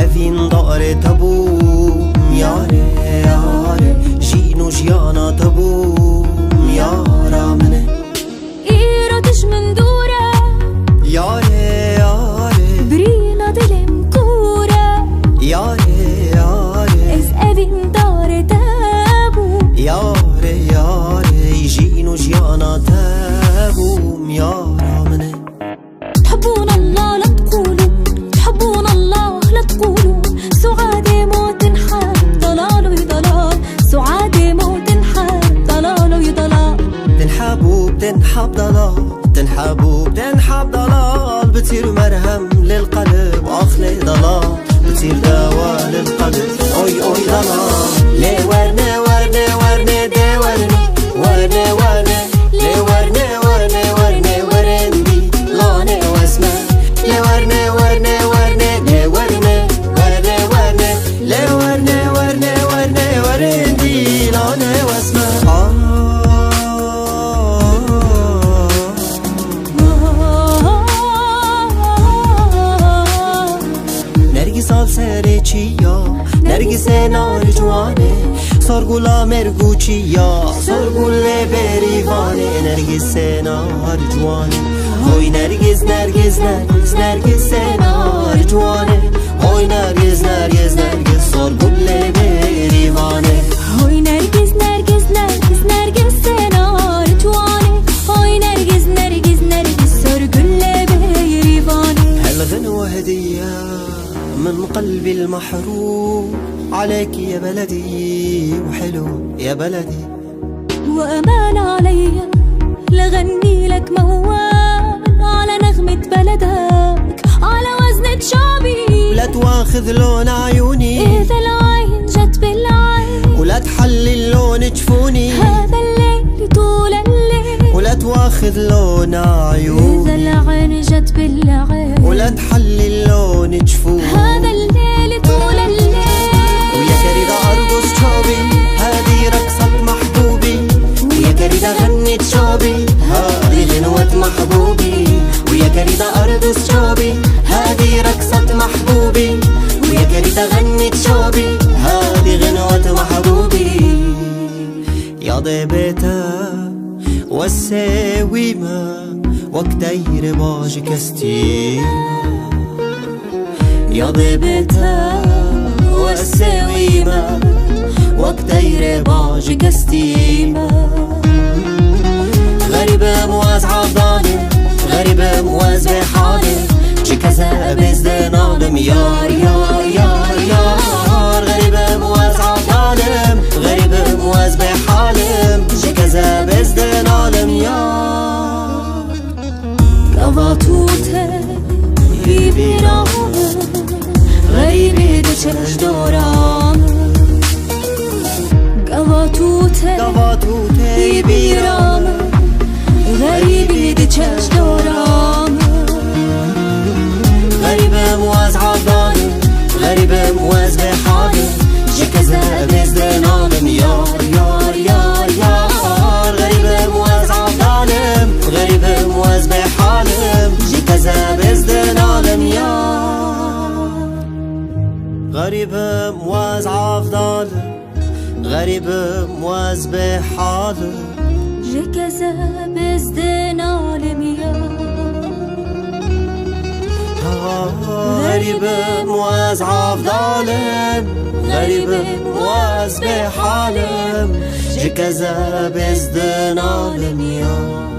evin dare tabu yare yare jino jyana tabu yara mene إيرادش من دورة yare yare برينا دلم كورة yare yare إز أبين دار تابو yare yare jino jyana tabu yara mene تحبون الله لا تقولوا تحبون الله لا تقولوا سعاد موت حال ضلال وضلال سعاد موت حال ضلال وضلال تنحبوا بتنحب ضلال تنحبوا بتنحب ضلال بتصير مرهم للقلب واخلي ضلال بتصير دواء للقلب اوي اوي ضلال ليه ورنه ورنه ورنه دي ورنه ورنه ورنه ليه ورنه ورنه ورنه ورندي لونه واسمه ليه ورنه ورنه ورنه دي ورنه ورنه ورنه ليه ورنه ورنه ورنه ورندي لونه واسمه نرگس آل سر چیا نرگس نار جوانه سرگولا مرگو چیا سرگول بریوانه نرگس نار جوانه هوی نرگس نرگس نرگس نرگس نار جوانه هوی نرگس نرگس نرگس سرگول بریوانه هوي نرجس نرجس نرجس نرجس نار جواني هوي نرجس نرجس نرجس سرقل بيريفاني هالغنوة هدية من قلبي المحروم عليك يا بلدي وحلو يا بلدي وأمان علي لغني لك موال على نغمة بلدك على وزنة شعبي لا تواخذ لون عيوني إذا العين جت بالعين ولا تحلل لون جفوني هذا الليل طول الليل ولا تواخذ لون إذا عيوني العين جت بالعين ولا تحلل لون جفوني هذا الليل طول الليل ويا كريدة أرقص شوبي هذه رقصة محبوبي ويا كريدة غنت شوبي هذه غنوة محبوبي ويا كريدة أرقص شوبي هذه رقصة محبوبي ويا كريدة غنت شوبي هذه غنوة محبوبي يا ضيبتا والساويمة وكتير باج كستي يا ضيبتا والساويمة وكتير باج كستيمة غريبة مواز عضالي غريبة مواز بحالي شي كذا بزدان عالم يار يار يار يار غريبة مواز عضالم غريبة مواز بحالم شي كذا بزدان عالم يار قواتوته بيبيرام غريبة دشش دورام قواتوته بيبيرام غريبة دشش دورام غريبة مواز عضالم غريبة مواز بحالم شي كذا بزدان عالم يار يار يار يار غريبة مواز عضالم غريبة مواز بحالم شي كذا بزدان عالم يار غريبة مواز عضالم غريبة مواز بحالم جي كذا بزدان عالم يار غريبة مواز عفضالم غريبة مواز بحالم جي كذا بزدان عالم يار